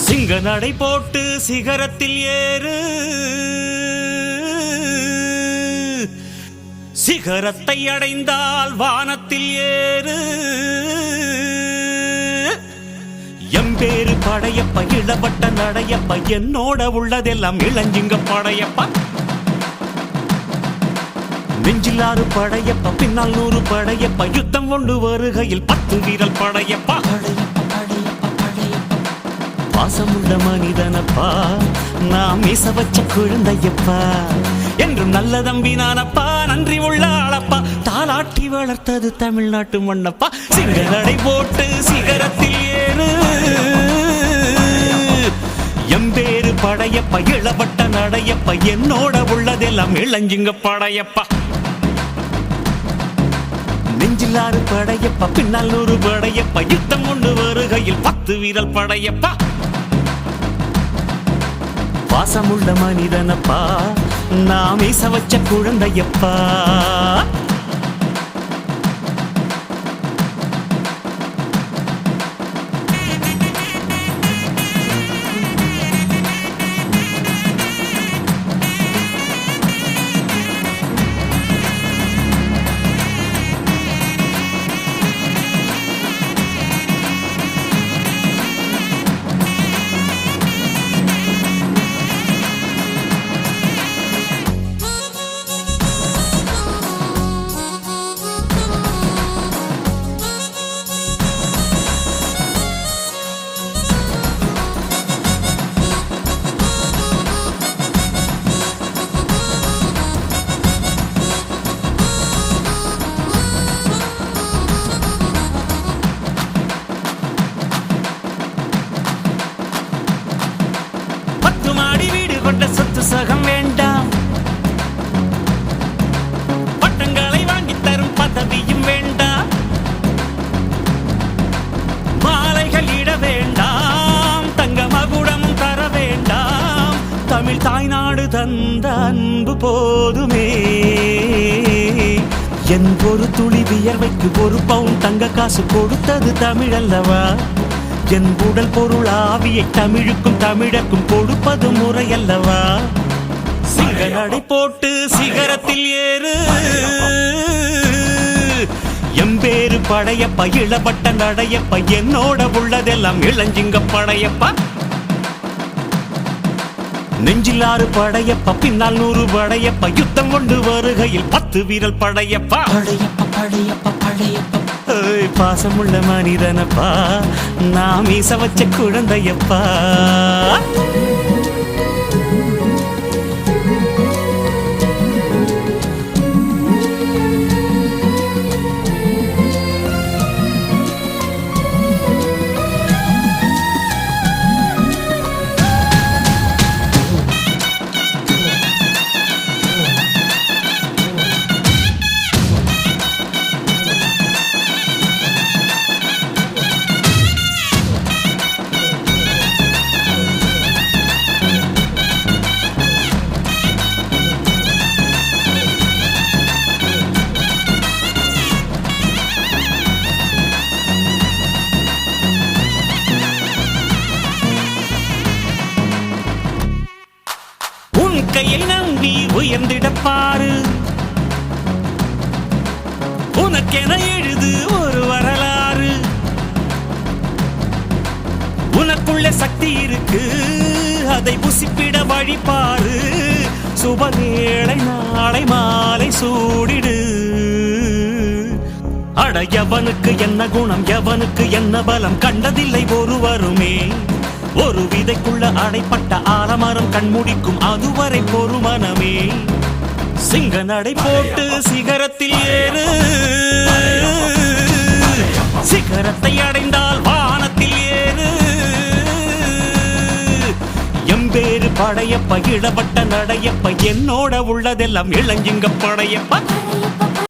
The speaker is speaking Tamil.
சிங்க நடை போட்டு சிகரத்தில் ஏறு, சிகரத்தை அடைந்தால் வானத்தில் ஏறு. எம்பேரு படையப்ப இளவட்ட நடையப்ப, என்னோட உள்ளதெல்லாம் இளஞ்சிங்க படையப்பா. நெஞ்சிலாறு படையப்ப, பின்னால் 100 படையப்ப, யுத்தம் கொண்டு வருகையில் 10 வீரல் படையப்பா. பாசமுள்ள மனிதனப்பா, நாம் மீச வச்ச குழந்தையப்பா, என்றும் நல்ல தம்பி நானப்பா, நன்றி உள்ள ஆளப்பா, தாலாட்டி வளர்த்தது தமிழ்நாட்டு மண்ணப்பா. சிங்க நடை போட்டு சிகரத்தில் ஏறு, எம்பேரு படையப்ப இளவட்ட நடையப்ப, என்னோட உள்ளதெல்லாம் இளஞ்சிங்க படையப்பா. நெஞ்சிலாறு படையப்ப, பின்னால் 100 படையப்ப, யுத்தம் கொண்டு வருகையில் 10 வீரல் படையப்பா. பாசமுள்ள மனிதனப்பா, நாம் மீச வச்ச குழந்தையப்பா. சொத்து சகம் வேண்டாம், பட்டங்களை வாங்கி தரும் பதவியும் வேண்டாம், மாலைகள் இட வேண்டாம், தங்க மகுடமும் தர வேண்டாம், தமிழ் தாய்நாடு தந்த அன்பு போதுமே. என் ஒரு துளி வியர்வைக்கு 1 பவுன் தங்க காசு கொடுத்தது தமிழ் அல்லவா. என் உடல் பொருள் ஆவியை தமிழுக்கும் தமிழக்கும் கொடுப்பது முறையல்லவா. சிங்க நடை போட்டு சிகரத்தில் ஏறு, எம்பேரு படையப்ப இளவட்ட நடையப்ப, என்னோட உள்ளதெல்லாம் இளஞ்சிங்க படையப்பா. நெஞ்சிலாறு படையப்ப, பின்னால் 100 படையப்ப, யுத்தம் கொண்டு வருகையில் 10 வீரல் படையப்பா. பாசமுள்ள மனிதனப்பா, நாம் மீச வச்ச குழந்தையப்பா. கையை நம்பி உயர்ந்திட பாரு, உனக்கென எழுது ஒரு வரலாறு. உனக்குள்ள சக்தி இருக்கு, அதை புசிப்பிட வழிபாரு. சுபவேளை நாளை மாலை சூடிடு. அட எவனுக்கு என்ன குணம், எவனுக்கு என்ன பலம், கண்டதில்லை ஒருவருமே. ஒரு விதைக்குள்ள அடைப்பட்ட ஆலமரம் கண்முடிக்கும், அதுவரை பொறுமனமே. சிங்க நடை போட்டு சிகரத்தில் ஏறு, சிகரத்தை அடைந்தால் வானத்தில் ஏறு. எம்பேரு படையப்ப இளவட்ட நடையப்ப, என்னோட உள்ளதெல்லாம் இளஞ்சிங்க படையப்ப.